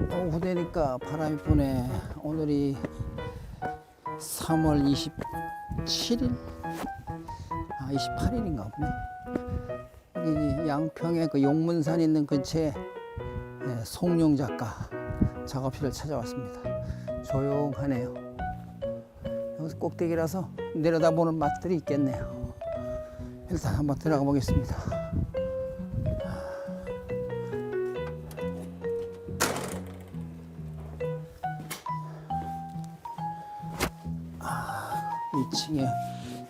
오후 되니까 바람이 부네. 오늘이 3월 27일? 28일인가 보네. 여기 양평에 그 용문산 있는 근처에 송룡 작가 작업실을 찾아왔습니다. 조용하네요. 여기서 꼭대기라서 내려다보는 맛들이 있겠네요. 일단 한번 들어가 보겠습니다. 아, 2층에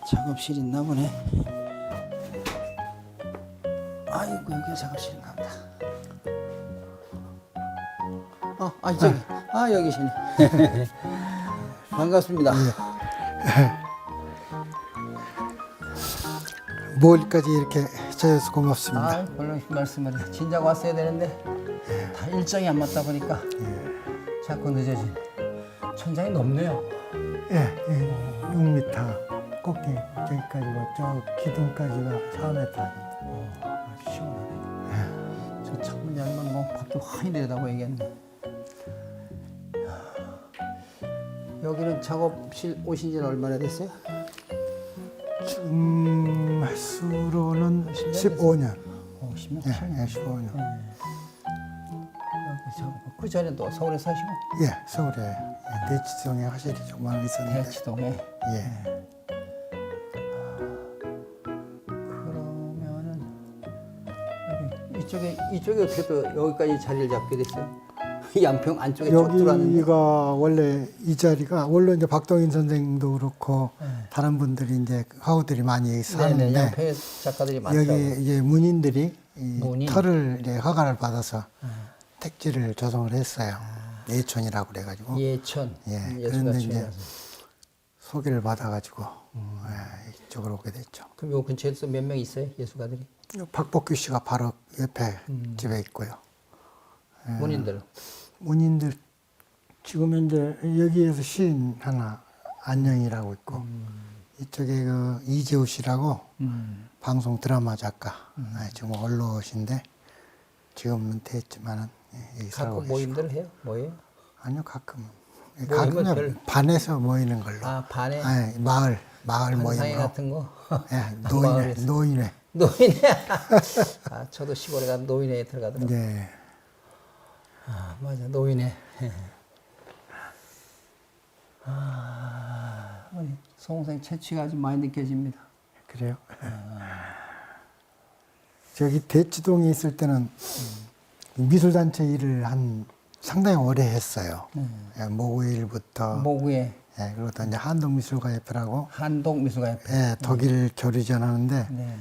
작업실 있나 보네. 아이고, 여기가 작업실인가 보다. 저기. 여기 계시네. 반갑습니다. 멀리까지 이렇게 찾아서 고맙습니다. 물론 말씀을 진작 왔어야 되는데 다 일정이 안 맞다 보니까 자꾸 늦어진. 천장이 높네요. 예, 6m 꼭대기 저기까지고 저 기둥까지가 4m. 시원하네. 저 창문 열면 뭐 밖에 환히 내다고 얘기했네. 여기는 작업실 오신 지는 얼마나 됐어요? 지금 횟수로는 15년. 10년? 예, 15년. 여기 작업. 그 전에 또 서울에 사시고? 예, 서울에 대치동에 화실이 조그마한 게 있었는데. 대치동에? 예. 그러면은 이쪽에 어떻게 또 여기까지 자리를 잡게 됐어요? 양평 안쪽에 쭉 들어왔는데. 여기가 원래 이 자리가 원래 이제 박동인 선생님도 그렇고 다른 분들이 이제 화우들이 많이 네네, 사는데 양평에 작가들이 많더라고요. 여기 이제 문인들이 이 문인? 터를 이제 허가를 받아서 택지를 조성을 했어요. 예촌이라고 그래가지고. 예천. 예. 예술가 그런데 이제 촌이라서. 소개를 받아가지고 이쪽으로 오게 됐죠. 그럼 요 근처에서 몇 명 있어요? 예술가들이? 박복규 씨가 바로 옆에 집에 있고요. 문인들. 문인들 지금 현재 여기에서 시인 하나 안녕이라고 있고 이쪽에 그 이재우 씨라고 방송 드라마 작가 지금 원로신데 지금은 은퇴했지만은 여기 살고 가끔 계시고. 모임들 해요? 뭐예요? 아니요 가끔 모임은 가끔 별- 반에서 모이는 걸로. 반에 마을 반상회 모임으로. 같은 거. 예, 노인회. 노인회. 저도 시골에 가면 노인회에 들어가더라고요. 네. 맞아, 노인회. 우리 송생 채취가 아주 많이 느껴집니다. 그래요. 저기 대치동에 있을 때는 미술단체 일을 한 상당히 오래 했어요. 모구일부터. 모구에 그리고 또 이제 한동미술가협회라고 한동미술가협회. 독일 교류전 하는데 네.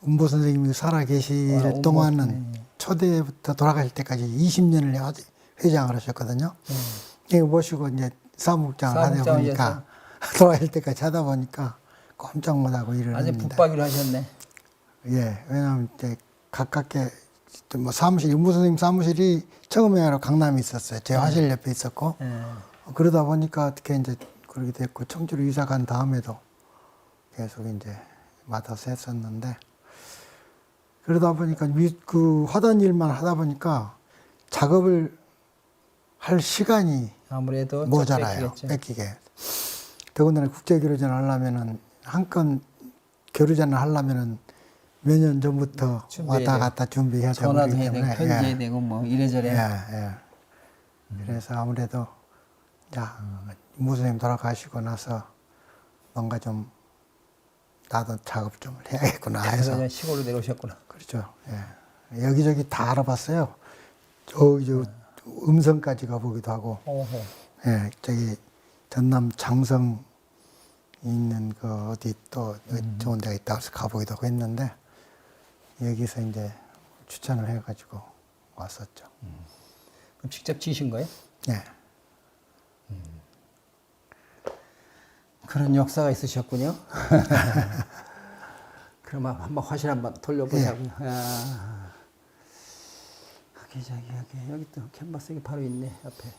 운보 선생님이 살아 계실 동안은 초대부터 돌아가실 때까지 20년을 회장을 하셨거든요. 이거 모시고 이제 사무국장을 하다 보니까 돌아가실 때까지 하다 보니까 꼼짝 못하고 일을 아주 했는데. 붙박이로 하셨네. 예, 왜냐하면 이제 가깝게 뭐 사무실, 운보 선생님 사무실이 처음에 강남에 있었어요. 제 화실 옆에 있었고. 그러다 보니까 어떻게 이제 그렇게 됐고 청주로 이사 간 다음에도 계속 이제 맡아서 했었는데 그러다 보니까 그 화단 일만 하다 보니까 작업을 할 시간이 아무래도 모자라요. 뺏기게. 더군다나 국제교류전을 하려면은 한 건 교류전을 하려면은 몇 년 전부터 왔다 갔다 준비해야 되고 전화도 그렇기 해야 되고 때문에 편지해야 되고 뭐 이래저래. 그래서 아무래도 운보 선생님 돌아가시고 나서 뭔가 좀 나도 작업 좀 해야겠구나 그래서 해서 그냥 시골로 내려오셨구나. 그렇죠. 예. 여기저기 다 알아봤어요. 저 음성까지 가보기도 하고. 오호. 예, 저기 전남 장성 있는 그 어디 또 좋은 데가 있다고 해서 가보기도 하고 했는데 여기서 이제 추천을 해가지고 왔었죠. 그럼 직접 지으신 거예요? 예. 그런 역사가 있으셨군요. 그러면 한번 화실 한번 돌려보자고요. 여기 또 캔버스 여기 바로 있네 옆에.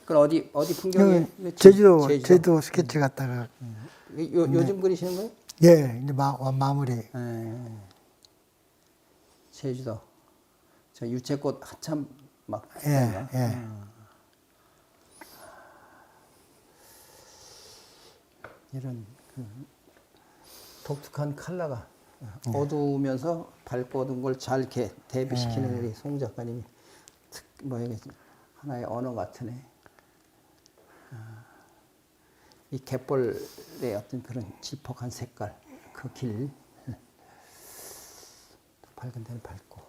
그럼 어디 풍경이? 제주도 스케치 갔다가. 요즘 그리시는 거예요? 예, 이제 마무리. 제주도. 저 유채꽃 한참 막. 예, 예. 이런 그 독특한 컬러가 어두우면서 밝고 어두운 걸 잘 이렇게 대비시키는 우리 송 작가님이 이게 하나의 언어 같으네. 이 갯벌의 어떤 그런 질퍽한 색깔, 그 길, 밝은 데는 밝고.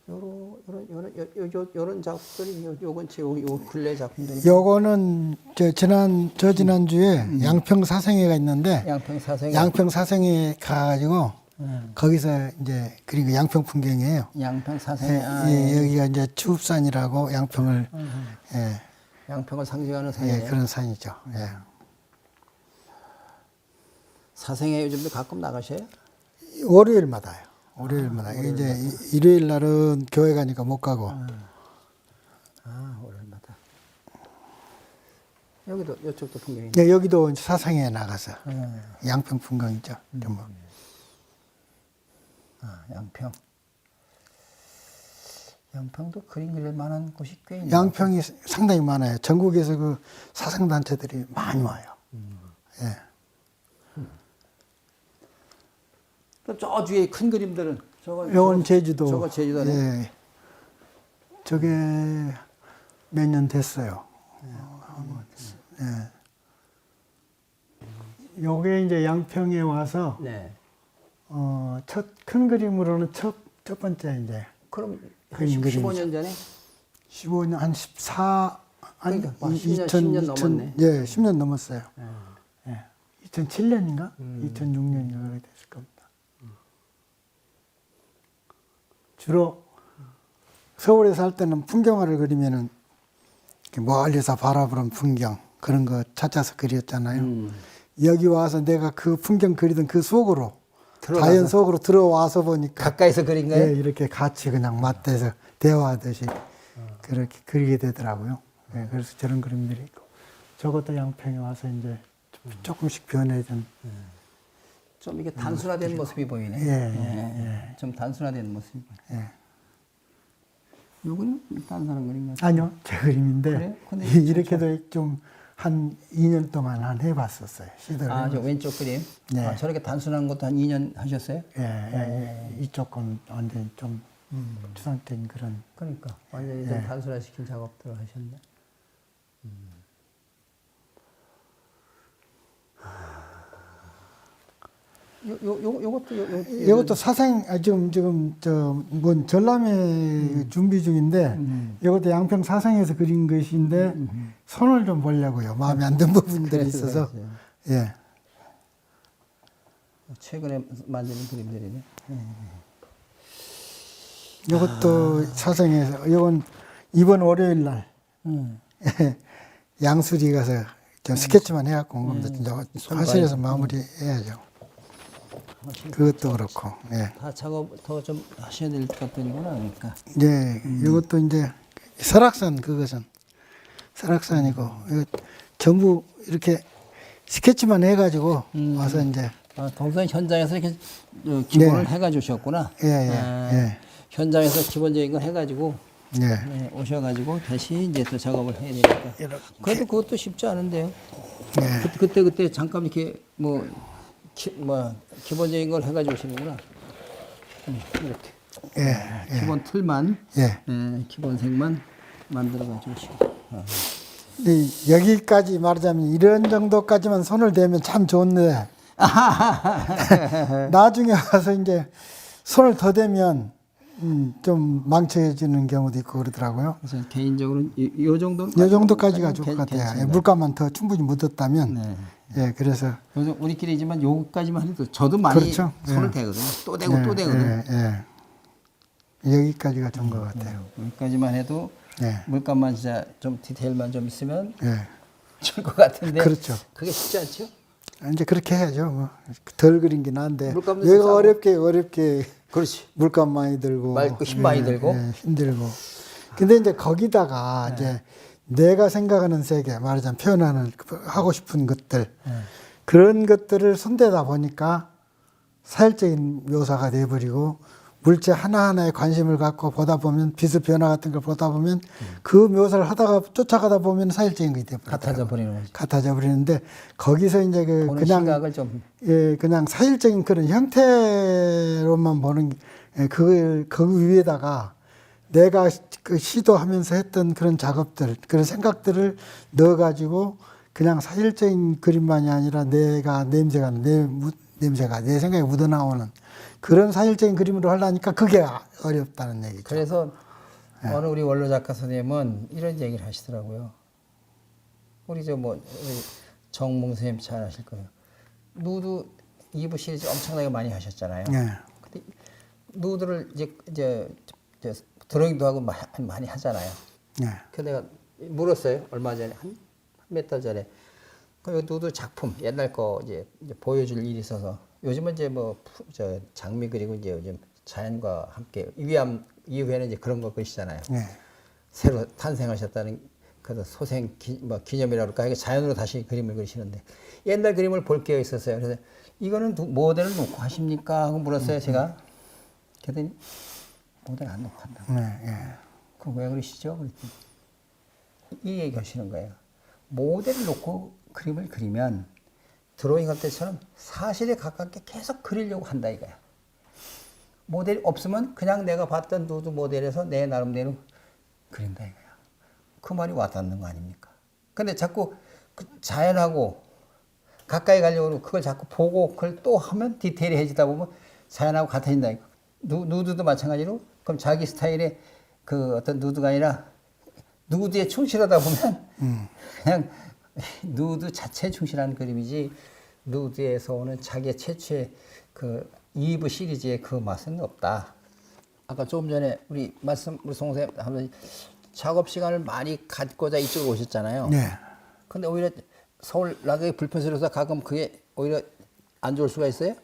요런 작품들이 요건 지금 요 근래 작품들이. 요거는 저 지난주에 양평 사생회가 있는데 양평 사생회. 양평 사생회 가가지고 거기서 이제 그린 거 양평 풍경이에요. 양평 사생회. 예, 여기가 이제 추읍산이라고 양평을 예, 양평을 상징하는 산이에요. 예, 그런 산이죠. 예. 사생회 요즘도 가끔 나가셔요? 월요일마다요. 월요일마다. 이제 일요일 날은 교회 가니까 못 가고. 월요일마다. 여기도 이쪽도 풍경이. 예, 여기도 사생회에 나가서 양평 풍경이죠. 전부. 양평. 양평도 그림 그릴 만한 곳이 꽤 있네요. 양평이 상당히 많아요. 전국에서 그 사생단체들이 많이 와요. 예. 저 뒤에 큰 그림들은 요건 제주도. 저거 제주도네. 예. 저게 몇 년 됐어요. 예. 요게 이제 양평에 와서 네. 첫 큰 그림으로는 첫 번째 이제 그럼 한 그림 15년 전에 15년 한 14, 한 그러니까 10년 넘었네. 예, 10년 넘었어요. 예. 2007년인가? 2006년인가 그렇게 됐을 겁니다. 주로 서울에 살 때는 풍경화를 그리면은 이렇게 멀리서 바라보는 풍경 그런 거 찾아서 그렸잖아요. 여기 와서 내가 그 풍경 그리던 그 속으로 자연 속으로 들어와서 보니까 가까이서 그린 거예요? 예, 이렇게 같이 그냥 맞대서 대화하듯이 그렇게 그리게 되더라고요. 예, 그래서 저런 그림들이 있고 저것도 양평에 와서 이제 조금씩 변해진 좀 이게 단순화된 모습이 보이네. 예. 좀 단순화된 모습이 보이네. 예. 요거는 다른 사람 그린 거 같아요. 아니요, 제 그림인데 그래요? 근데 이렇게도 좀 한 2년 동안 해봤었어요. 시도를. 저 왼쪽 그림. 네. 저렇게 단순한 것도 한 2년 하셨어요? 예. 이쪽 건 완전히 좀 추상적인 그런. 그러니까 완전히 좀 단순화시킨 작업들을 하셨네. 이것도 사생 지금 뭔 전람회 준비 중인데 이것도 양평 사생에서 그린 것인데 손을 좀 보려고요. 마음에 안 든 부분들이 있어서. 예. 최근에 만드는 그림들이네. 이것도 사생에서 이건 이번 월요일 날 양수리 가서 좀 스케치만 해갖고 온 겁니다. 이제 화실에서 마무리해야죠. 그것도 그렇고, 예. 다 작업 더 좀 하셔야 될 것들이구나, 그러니까. 예, 이것도 이제 설악산 그것은 설악산이고 이거 전부 이렇게 스케치만 해가지고 와서 이제 동선 현장에서 이렇게 기본을 해가지셨구나. 예. 현장에서 기본적인 거 해가지고 예. 오셔가지고 다시 이제 또 작업을 해야 되니까. 그래도 그것도 쉽지 않은데요. 예. 그때 잠깐 이렇게 기본적인 걸 해가지고 오시는구나. 이렇게. 예. 기본 틀만, 예. 기본색만 만들어가지고 오시고. 근데 여기까지 말하자면 이런 정도까지만 손을 대면 참 좋은데 나중에 와서 이제 손을 더 대면 좀 망쳐지는 경우도 있고 그러더라고요. 그래서 개인적으로 요 정도까지가 좋을 것 같아요. 예, 물감만 더 충분히 묻었다면. 예, 그래서 요즘 우리끼리지만 요까지만 해도 저도 많이 그렇죠. 손을 대거든요. 또 대고 또 대거든요. 여기까지가 좋은 것 같아요. 여기까지만 해도 물감만 진짜 좀 디테일만 좀 있으면 줄 것 같은데. 그렇죠. 그게 쉽지 않죠? 이제 그렇게 해야죠. 뭐. 덜 그린 게 나은데 물감도 얘가 싸고. 어렵게 그렇지. 물감 많이 들고 맑고 힘 많이 들고. 힘들고. 근데 이제 거기다가 이제 내가 생각하는 세계 말하자면 표현하는 하고 싶은 것들 그런 것들을 손대다 보니까 사실적인 묘사가 돼버리고 물체 하나하나에 관심을 갖고 보다 보면 빛의 변화 같은 걸 보다 보면 그 묘사를 하다가 쫓아가다 보면 사실적인 것이 되버리더라고요. 같아져 버리는 거죠. 같아져 버리는데 거기서 이제 그 보는 그냥 시각을 좀 예, 그냥 사실적인 그런 형태로만 보는 그걸 그 위에다가 내가 그 시도하면서 했던 그런 작업들, 그런 생각들을 넣어가지고 그냥 사실적인 그림만이 아니라 내가 냄새가 내 생각에 묻어나오는 그런 사실적인 그림으로 하려니까 그게 어렵다는 얘기죠. 그래서 어느 우리 원로 작가 선생님은 이런 얘기를 하시더라고요. 우리 정몽 선생님 잘 아실 거예요. 누드 2부 시리즈 엄청나게 많이 하셨잖아요. 예. 근데 누드를 이제 드로잉도 하고 많이 하잖아요. 예. 그 내가 물었어요. 얼마 전에 한 몇 달 전에 그 누드 작품 옛날 거 이제 보여줄 일이 있어서 요즘은 이제 장미 그리고 이제 요즘 자연과 함께 위암 이후에는 이제 그런 거 그리시잖아요. 예. 새로 탄생하셨다는 그 소생 기념이라고 할까? 자연으로 다시 그림을 그리시는데 옛날 그림을 볼 기회가 있었어요. 그래서 이거는 모델을 놓고 하십니까? 하고 물었어요. 제가. 그랬더니 모델 안 놓고 한다고. 예. 그거 왜 그러시죠? 그랬더니 이 얘기 하시는 거예요. 모델을 놓고 그림을 그리면 드로잉 할 때처럼 사실에 가깝게 계속 그리려고 한다 이거야. 모델이 없으면 그냥 내가 봤던 누드 모델에서 내 나름대로 그린다 이거야. 그 말이 와닿는 거 아닙니까? 근데 자꾸 그 자연하고 가까이 가려고 그걸 자꾸 보고 그걸 또 하면 디테일해지다 보면 자연하고 같아진다 이거. 누드도 마찬가지로 그럼 자기 스타일의 그 어떤 누드가 아니라 누드에 충실하다 보면 그냥 누드 자체에 충실한 그림이지 누드에서 오는 자기의 최초의 그 2부 시리즈의 그 맛은 없다. 아까 조금 전에 우리 송 선생님 하면 작업 시간을 많이 갖고자 이쪽으로 오셨잖아요. 네. 근데 오히려 서울 나가기 불편스러워서 가끔 그게 오히려 안 좋을 수가 있어요?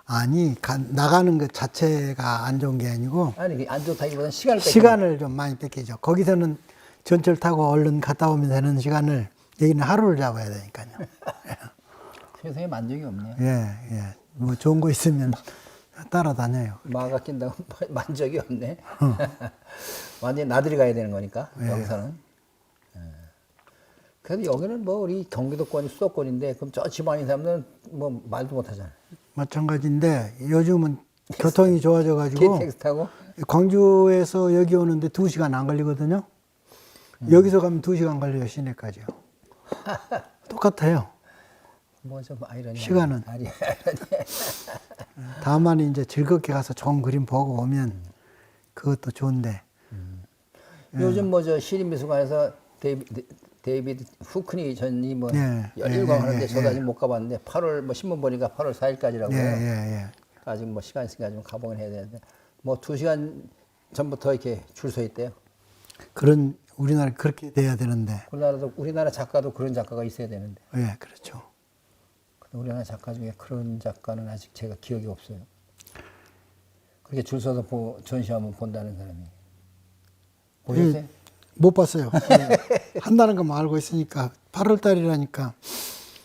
아니 나가는 것 자체가 안 좋은 게 아니고 아니 안 좋다기보다는 시간을 좀 많이 뺏기죠. 거기서는 전철 타고 얼른 갔다 오면 되는 시간을 여기는 하루를 잡아야 되니까요. 세상에 만족이 없네요. 예. 뭐 좋은 거 있으면 따라다녀요. 마가 낀다고 만족이 없네. 완전히 나들이 가야 되는 거니까 여기서는. 예. 그래도 여기는 뭐 우리 경기도권이 수도권인데 그럼 저 지방인 사람들은 뭐 말도 못 하잖아요. 마찬가지인데 요즘은 교통이 좋아져가지고 KTX 타고 광주에서 여기 오는데 2시간 안 걸리거든요. 여기서 가면 2시간 걸려요, 시내까지요. 똑같아요. 뭐 좀 아이러니. 시간은. 아이러니. 다만 이제 즐겁게 가서 좋은 그림 보고 오면 그것도 좋은데. 요즘 시립미술관에서 데이비드 후크니 전이 열일광 하는데 저도 아직 못 가봤는데 8월 신문 보니까 8월 4일까지라고요. 예. 아직 시간 있으니까 좀 가보긴 해야 되는데 2시간 전부터 이렇게 줄 서 있대요. 그런 우리나라 그렇게 돼야 되는데. 우리나라 작가도 그런 작가가 있어야 되는데. 예, 그렇죠. 근데 우리나라 작가 중에 그런 작가는 아직 제가 기억이 없어요. 그렇게 줄 서서 전시하면 본다는 사람이. 보셨어요? 못 봤어요. 한다는 것만 알고 있으니까 8월 달이라니까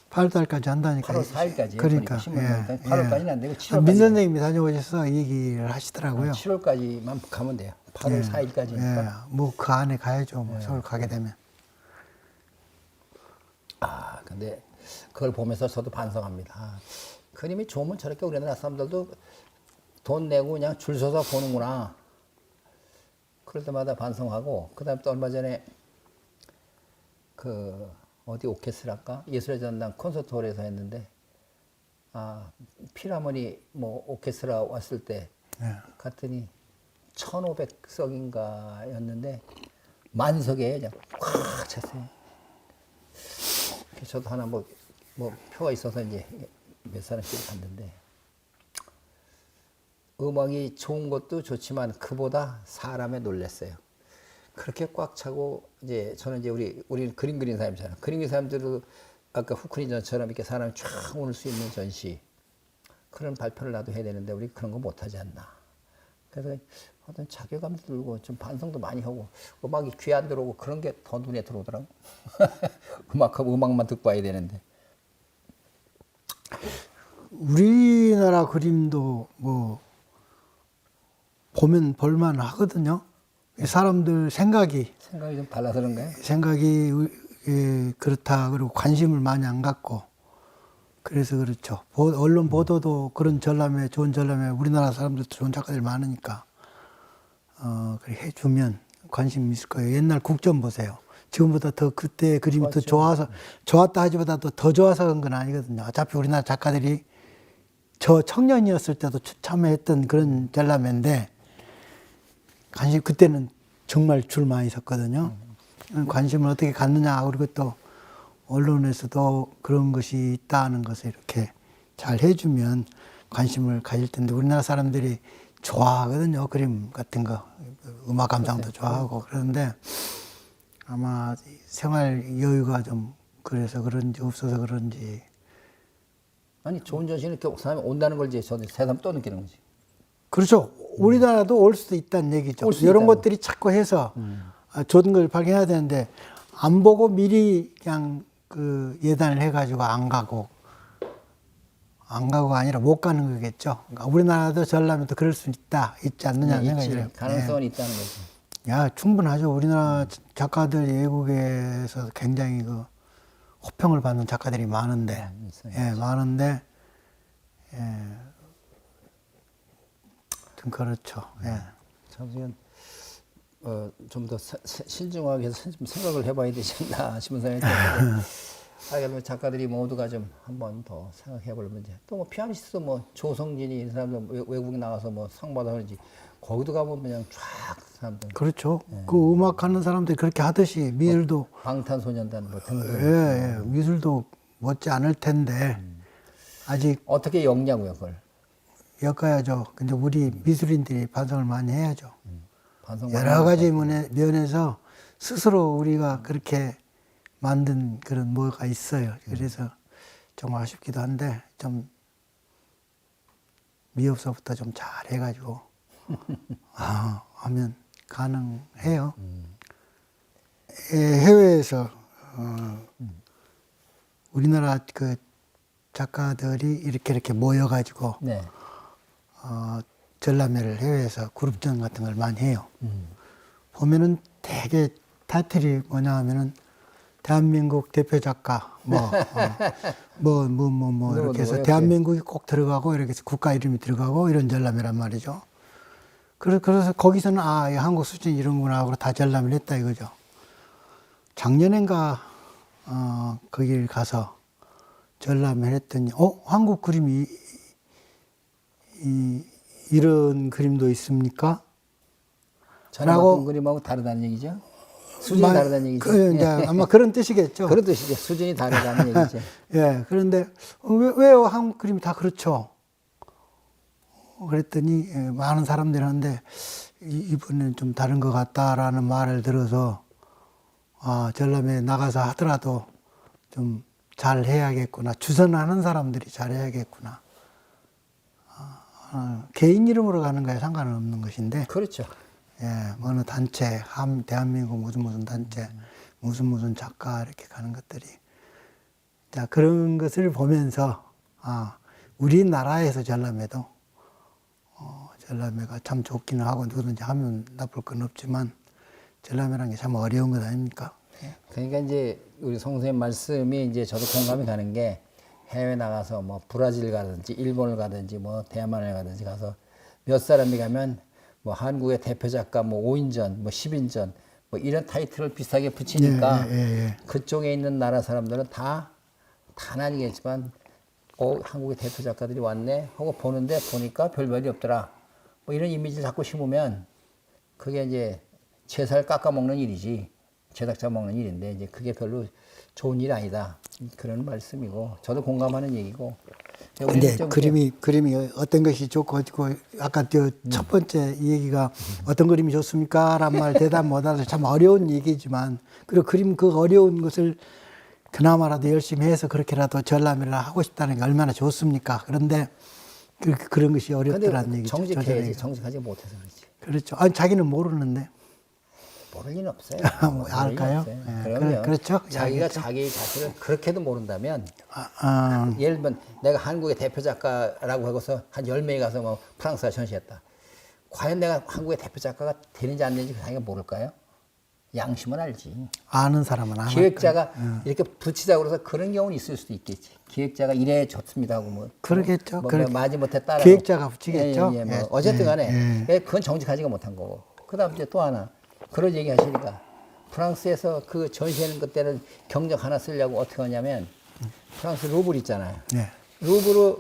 8월 달까지 한다니까. 8월 4일까지. 그러니까. 8월까지는 안 되고 7월까지. 민 선생님이 다녀오셔서 얘기를 하시더라고요. 7월까지만 가면 돼요. 8월 4일까지니까. 뭐 그 안에 가야죠. 서울 가게 되면. 근데 그걸 보면서 저도 반성합니다. 그림이 좋으면 저렇게 우리나라 사람들도 돈 내고 그냥 줄 서서 보는구나. 그럴 때마다 반성하고, 그 다음에 또 얼마 전에 어디 오케스트라일까? 예술의 전당 콘서트홀에서 했는데, 필하모니 오케스트라 왔을 때 갔더니 1,500석인가였는데 만석에 그냥 꽉 찼어요. 저도 하나 표가 있어서 이제 몇 사람씩 갔는데, 음악이 좋은 것도 좋지만 그보다 사람에 놀랐어요. 그렇게 꽉 차고 저는 우리는 그림 그리는 사람이잖아요. 그림 그리는 사람들도 아까 후크니 전처럼 이렇게 사람이 쫙 오를 수 있는 전시, 그런 발표를 나도 해야 되는데 우리 그런 거 못하지 않나. 그래서 어떤 자괴감도 들고 좀 반성도 많이 하고 음악이 귀에 안 들어오고 그런 게 더 눈에 들어오더라고. 음악만 듣고 와야 되는데. 우리나라 그림도 보면 볼만 하거든요. 이 사람들 생각이 좀 달라서 그런가요? 그렇다. 그리고 관심을 많이 안 갖고. 그래서 그렇죠. 언론 보도도 그런 전람회, 좋은 전람회, 우리나라 사람들도 좋은 작가들이 많으니까, 그렇게 해주면 관심 있을 거예요. 옛날 국전 보세요. 지금보다 더 그때 그림이 더 좋아서, 좋았다 하지보다도 더 좋아서 그런 건 아니거든요. 어차피 우리나라 작가들이 저 청년이었을 때도 참여했던 그런 전람회인데, 그때는 정말 줄 많이 섰거든요. 관심을 어떻게 갖느냐, 그리고 또 언론에서도 그런 것이 있다는 것을 이렇게 잘 해주면 관심을 가질 텐데, 우리나라 사람들이 좋아하거든요. 그림 같은 거, 음악 감상도 좋아하고 그러는데, 아마 생활 여유가 좀 그래서 그런지 없어서 그런지. 아니 좋은 전시는 이렇게 사람이 온다는 걸 이제 저도 새삼 또 느끼는 거지. 그렇죠. 우리나라도 올 수도 있다는 얘기죠. 올수 이런 있다는 것들이 자꾸 해서 좋은 걸 발견해야 되는데, 안 보고 미리 그냥 그 예단을 해가지고 안 가고가 아니라 못 가는 거겠죠. 그러니까 우리나라도 전라면도 그럴 수 있지 않느냐는 생각이 들어요. 가능성은 있다는 거죠. 야, 충분하죠. 우리나라 작가들 외국에서 굉장히 그 호평을 받는 작가들이 많은데, 많은데, 좀 그렇죠. 참 지금 좀 더 신중하게 해서 좀 생각을 해봐야 되지 않나 싶은 생각이 드는데, 그러면 작가들이 모두가 좀 한 번 더 생각해볼 문제. 또 뭐 피아니스트 뭐 조성진이 이런 사람들 외국에 나가서 뭐 상 받아는지 거기도 가면 그냥 쫙 사람들. 그렇죠. 그 음악하는 사람들이 그렇게 하듯이 미술도 방탄소년단 뭐 등등. 미술도 못지 않을 텐데 아직 어떻게 엮냐고요 그걸. 엮어야죠. 근데 우리 미술인들이 반성을 많이 해야죠. 반성 여러 가지 면에서 스스로 우리가 그렇게 만든 그런 뭐가 있어요. 그래서 좀 아쉽기도 한데 좀 미흡서부터 좀 잘 해가지고 하면 가능해요. 해외에서 우리나라 그 작가들이 이렇게 모여가지고 네. 전람회를 해외에서 그룹전 같은 걸 많이 해요. 보면은 되게 타이틀이 뭐냐 하면은 대한민국 대표 작가 이렇게 해서 대한민국이 꼭 들어가고 이렇게 해서 국가 이름이 들어가고 이런 전람회란 말이죠. 그래서 거기서는 이 한국 수준이 이런구나 하고 다 전람회를 했다 이거죠. 작년엔가 거길 가서 전람회를 했더니 한국 그림이 이런 그림도 있습니까? 라고 봤던 그림하고 다르다는 얘기죠? 수준이 다르다는 얘기죠? 이제 아마 그런 뜻이겠죠. 그런 뜻이죠. 수준이 다르다는 얘기죠. 예, 그런데 왜요? 한국 그림이 다 그렇죠? 그랬더니 많은 사람들이 하는데 이번에는 좀 다른 것 같다라는 말을 들어서 전람회 나가서 하더라도 좀 잘 해야겠구나. 주선하는 사람들이 잘 해야겠구나. 개인 이름으로 가는 거에 상관은 없는 것인데. 그렇죠. 예, 어느 단체, 대한민국 무슨 단체, 무슨 작가 이렇게 가는 것들이. 자, 그런 것을 보면서, 우리나라에서 전람회도, 전람회가 참 좋기는 하고 누구든지 하면 나쁠 건 없지만, 전람회라는 게 참 어려운 것 아닙니까? 그러니까 이제 우리 송 선생님 말씀이 이제 저도 공감이 가는 게 해외 나가서 뭐 브라질 가든지 일본을 가든지 뭐 대만을 가든지 가서 몇 사람이 가면 뭐 한국의 대표 작가 뭐 5인전, 뭐 10인전 뭐 이런 타이틀을 비슷하게 붙이니까 그쪽에 있는 나라 사람들은 다 아니겠지만 한국의 대표 작가들이 왔네 하고 보는데 보니까 별말이 없더라. 뭐 이런 이미지를 자꾸 심으면 그게 이제 제살 깎아먹는 일이지. 제작자 먹는 일인데 이제 그게 별로 좋은 일이 아니다. 그런 말씀이고 저도 공감하는 얘기고. 근데 그림이 어떤 것이 좋고 아까 첫 번째 얘기가 어떤 그림이 좋습니까? 라는 말 대답 못하서 참 어려운 얘기지만 그리고 그림 그 어려운 것을 그나마라도 열심히 해서 그렇게라도 전람회를 하고 싶다는 게 얼마나 좋습니까? 그런데 그런 것이 어렵더라는 얘기죠. 정직해야지. 정직하지 못해서 그렇지. 그렇죠. 자기는 모르는데. 모를 리는 없어요. 알까요? 그러면 그렇죠. 자기가 자기 자신을 그렇게도 모른다면 예를 들면 내가 한국의 대표 작가라고 하고서 한 10명이 가서 뭐 프랑스에 전시했다. 과연 내가 한국의 대표 작가가 되는지 안 되는지 그 자기가 모를까요? 양심은 알지. 아는 사람은 아는 기획자가 이렇게 붙이자고 그래서 그런 경우는 있을 수도 있겠지. 기획자가 이래 좋습니다 하고 뭐 그러겠죠. 뭐 마지 못했다. 기획자가 붙이겠죠. 뭐 어쨌든 간에 그건 정직하지가 못한 거고. 그다음 이제 또 하나 그런 얘기 하시니까 프랑스에서 그 전시하는 것 때는 경적 하나 쓰려고 어떻게 하냐면 프랑스 루브르 있잖아요. 네. 루브르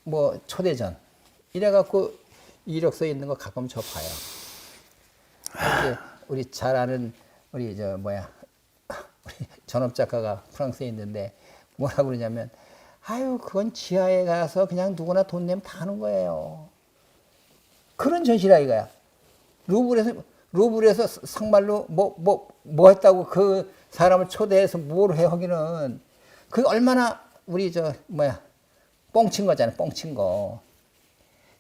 뭐 초대전 이래갖고 이력서에 있는 거 가끔 접해요. 이제 우리 잘 아는 우리 저 뭐야 우리 전업 작가가 프랑스에 있는데 뭐라 그러냐면 아유 그건 지하에 가서 그냥 누구나 돈 내면 다 하는 거예요. 그런 전시라 이거야. 루브르에서 정말로 뭐 했다고 그 사람을 초대해서 뭘 해 하기는 그게 얼마나 우리 저 뭐야 뻥친 거잖아요. 뻥친 거.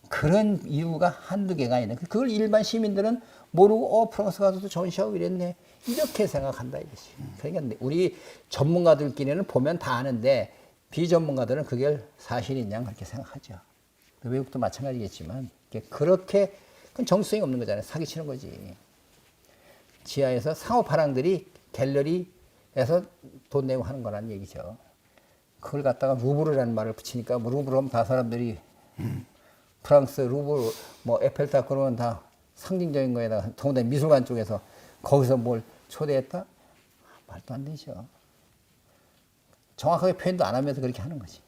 그런 이유가 한두 개가 있네. 그걸 일반 시민들은 모르고 프랑스 가서도 전시하고 이랬네. 이렇게 생각한다 이것이. 그러니까 우리 전문가들끼리는 보면 다 아는데 비전문가들은 그게 사실이냐 그렇게 생각하죠. 외국도 마찬가지겠지만 그렇게 그건 정수성이 없는 거잖아요. 사기치는 거지. 지하에서 상업화랑들이 갤러리에서 돈 내고 하는 거란 얘기죠. 그걸 갖다가 루브르라는 말을 붙이니까 뭐 루브르 하면 다 사람들이 프랑스 루브르 뭐 에펠탑 그러면 다 상징적인 거에다가 더군다나 미술관 쪽에서 거기서 뭘 초대했다? 말도 안 되죠. 정확하게 표현도 안 하면서 그렇게 하는 거지.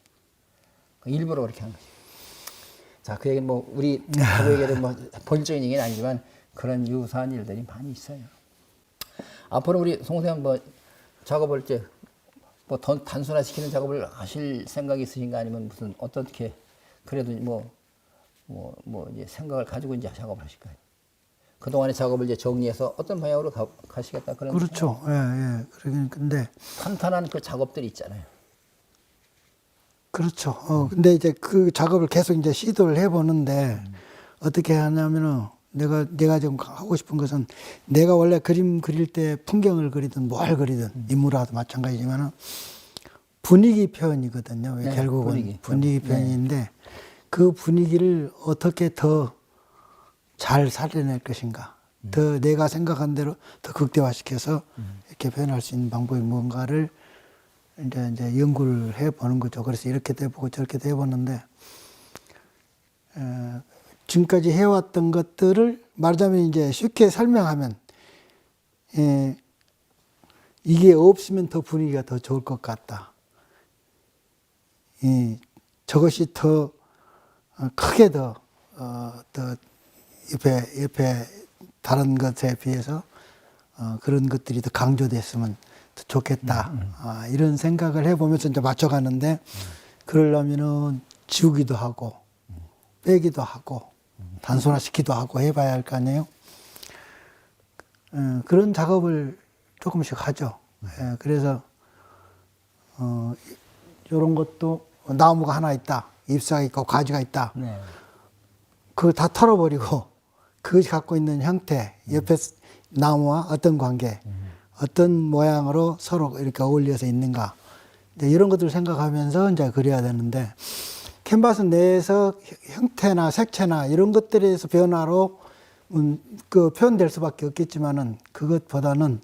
일부러 그렇게 하는 거지. 자, 그 얘기는 뭐 우리 가족에게는 뭐 본질적인 얘기는 아니지만 그런 유사한 일들이 많이 있어요. 앞으로 우리 송 선생님 뭐 작업을 이제 뭐 단순화시키는 작업을 하실 생각이 있으신가 아니면 무슨 어떻게 그래도 뭐 이제 생각을 가지고 이제 작업을 하실까요? 그동안의 작업을 이제 정리해서 어떤 방향으로 가시겠다 그런. 그렇죠. 예, 예. 그러긴 근데 탄탄한 그 작업들이 있잖아요. 그렇죠. 근데 이제 그 작업을 계속 이제 시도를 해보는데 어떻게 하냐면은 내가 지금 하고 싶은 것은 내가 원래 그림 그릴 때 풍경을 그리든 뭘 그리든 인물화도 마찬가지지만은 분위기 표현이거든요. 네, 결국은 분위기 표현인데 그 분위기를 어떻게 더 잘 살려낼 것인가. 더 내가 생각한 대로 더 극대화시켜서 이렇게 표현할 수 있는 방법이 뭔가를 이제 연구를 해보는 거죠. 그래서 이렇게도 해보고 저렇게도 해보는데, 지금까지 해왔던 것들을 말하자면 이제 쉽게 설명하면, 이게 없으면 더 분위기가 더 좋을 것 같다. 저것이 더 크게 더 옆에 다른 것에 비해서 그런 것들이 더 강조됐으면 더 좋겠다. 이런 생각을 해보면서 이제 맞춰가는데, 그러려면은 지우기도 하고, 빼기도 하고, 단순화시키기도 하고 해봐야 할 거 아니에요? 그런 작업을 조금씩 하죠. 그래서, 이런 것도 나무가 하나 있다. 잎사가 있고, 가지가 있다. 네. 그거 다 털어버리고, 그것이 갖고 있는 형태, 옆에 나무와 어떤 관계, 어떤 모양으로 서로 이렇게 어울려서 있는가. 이제 이런 것들을 생각하면서 이제 그려야 되는데, 캔버스 내에서 형태나 색채나 이런 것들에 대해서 변화로 그 표현될 수밖에 없겠지만은 그것보다는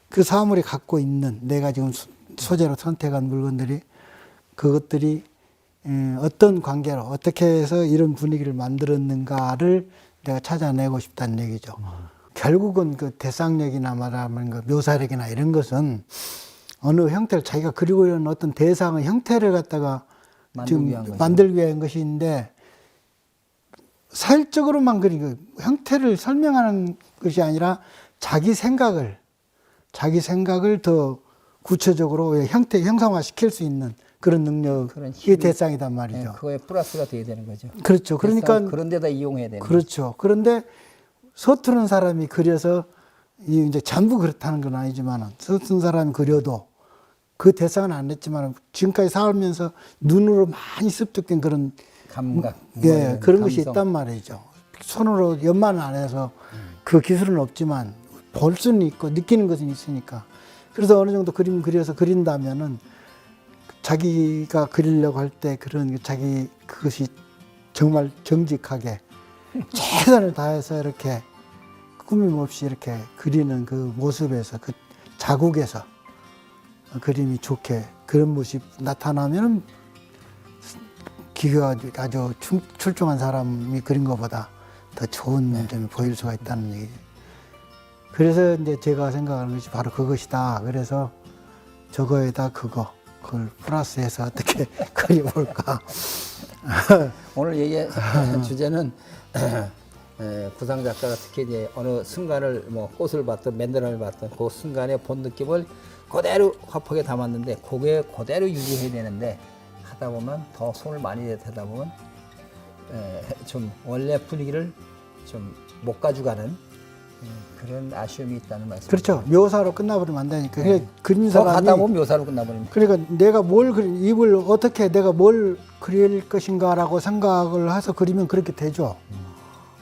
그 사물이 갖고 있는 내가 지금 소재로 선택한 물건들이 그것들이 어떤 관계로 어떻게 해서 이런 분위기를 만들었는가를 내가 찾아내고 싶다는 얘기죠. 결국은 그 대상력이나 말하면 그 묘사력이나 이런 것은 어느 형태를 자기가 그리고 있는 어떤 대상의 형태를 갖다가 만들기 위한 것인데 사실적으로만 그린 거 형태를 설명하는 것이 아니라 자기 생각을 더 구체적으로 형상화 시킬 수 있는 그런 능력이 대상이단 말이죠. 네, 그거에 플러스가 돼야 되는 거죠. 그렇죠. 그러니까 그런 데다 이용해야 되는 그렇죠. 그런데 서투른 사람이 그려서 이제 전부 그렇다는 건 아니지만 서투른 사람이 그려도 그 대상은 안 했지만 지금까지 살면서 눈으로 많이 습득된 그런 감각, 그런 것이 있단 말이죠. 손으로 연마는 안 해서 그 기술은 없지만 볼 수는 있고 느끼는 것은 있으니까. 그래서 어느 정도 그림 그려서 그린다면은 자기가 그리려고 할 때 그런 자기 그것이 정말 정직하게 최선을 다해서 이렇게 꾸밈 없이 이렇게 그리는 그 모습에서 그 자국에서 그림이 좋게 그런 모습 나타나면 기가 아주 출중한 사람이 그린 것보다 더 좋은 점이 보일 수가 있다는 얘기죠. 그래서 이제 제가 생각하는 것이 바로 그것이다. 그래서 저거에다 그걸 플러스해서 어떻게 그려볼까. 오늘 얘기한 주제는 구상 작가가 특히 이제 어느 순간을 뭐 꽃을 봤든 맨드라를 봤든 그 순간의 본 느낌을 그대로 화폭에 담았는데 그게 그대로 유지해야 되는데 하다 보면 더 손을 많이 대다 보면 좀 원래 분위기를 좀 못 가져가는 그런 아쉬움이 있다는 말씀. 그렇죠. 묘사로 끝나버리면 안 되니까. 그래, 그린 사람이 가다 보면 묘사로 끝나버립니다. 그러니까 내가 입을 어떻게 내가 뭘 그릴 것인가라고 생각을 해서 그리면 그렇게 되죠.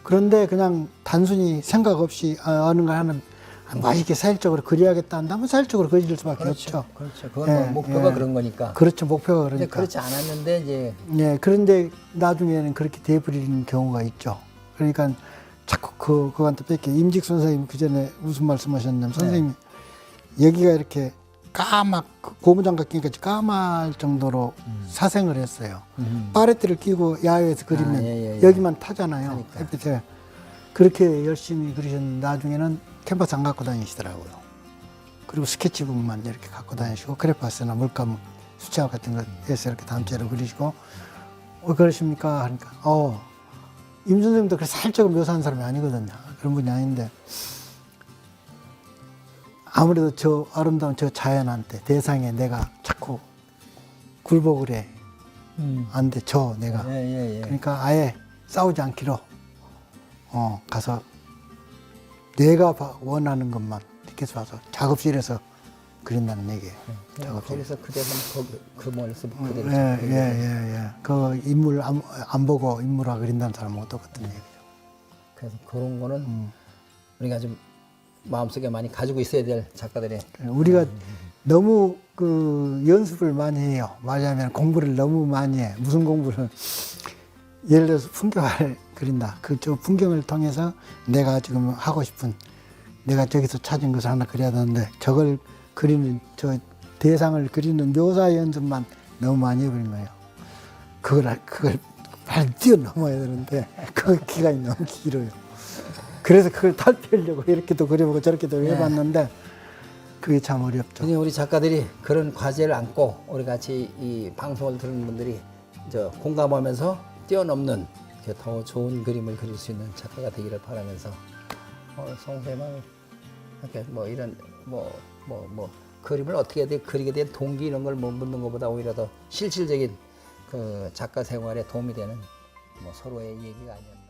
그런데 그냥 단순히 생각 없이 어느 걸 하는 맛있게 사일적으로 그려야겠다 한다면 사일적으로 그릴 수밖에 없죠. 그렇죠. 그건 뭐 목표가 그런 거니까. 그렇죠. 목표가 근데 그러니까. 그렇지 않았는데 이제 예, 그런데 나중에는 그렇게 돼버리는 경우가 있죠. 그러니까 자꾸 그한테 뺏겨. 임직 선생님 그 전에 무슨 말씀하셨냐면 선생님이 여기가 이렇게 고무장갑 끼니까 까말 정도로 사생을 했어요. 파레트를 끼고 야외에서 그리면 여기만 타잖아요. 햇빛에. 그렇게 열심히 그리셨는데 나중에는 캔버스 안 갖고 다니시더라고요. 그리고 스케치북만 이렇게 갖고 다니시고 크레파스나 물감 수채화 같은 거 해서 이렇게 단체로 그리시고 그러십니까? 하니까 임 선생님도 그렇게 살짝 묘사하는 사람이 아니거든요. 그런 분이 아닌데 아무래도 저 아름다운 저 자연한테 대상에 내가 자꾸 굴복을 해. 안 돼, 내가. 그러니까 아예 싸우지 않기로 가서 내가 원하는 것만 이렇게 와서 작업실에서 그린다는 얘기예요. 거기서 그대로 그 멀리서 그대로. 그 인물 안 보고 인물화 그린다는 사람은 똑같은 얘기죠. 그래서 그런 거는 우리가 좀 마음속에 많이 가지고 있어야 될 작가들의. 우리가 너무 그 연습을 많이 해요. 말하자면 공부를 너무 많이 해. 무슨 공부를? 예를 들어서 풍경을 그린다. 저 풍경을 통해서 내가 지금 하고 싶은 내가 저기서 찾은 것을 하나 그려야 되는데 저걸 그리는 저 대상을 그리는 묘사 연습만 너무 많이 해버린 거예요. 그걸 빨리 뛰어넘어야 되는데 그 기간이 너무 길어요. 그래서 그걸 탈피하려고 이렇게도 그려보고 저렇게도 해봤는데 그게 참 어렵죠. 우리 작가들이 그런 과제를 안고 우리 같이 이 방송을 들은 분들이 공감하면서 뛰어넘는 더 좋은 그림을 그릴 수 있는 작가가 되기를 바라면서 성쌤은 이렇게 뭐 이런 그림을 어떻게 그리게 된 동기 이런 걸 묻는 것보다 오히려 더 실질적인 그 작가 생활에 도움이 되는 서로의 얘기가 아니었나.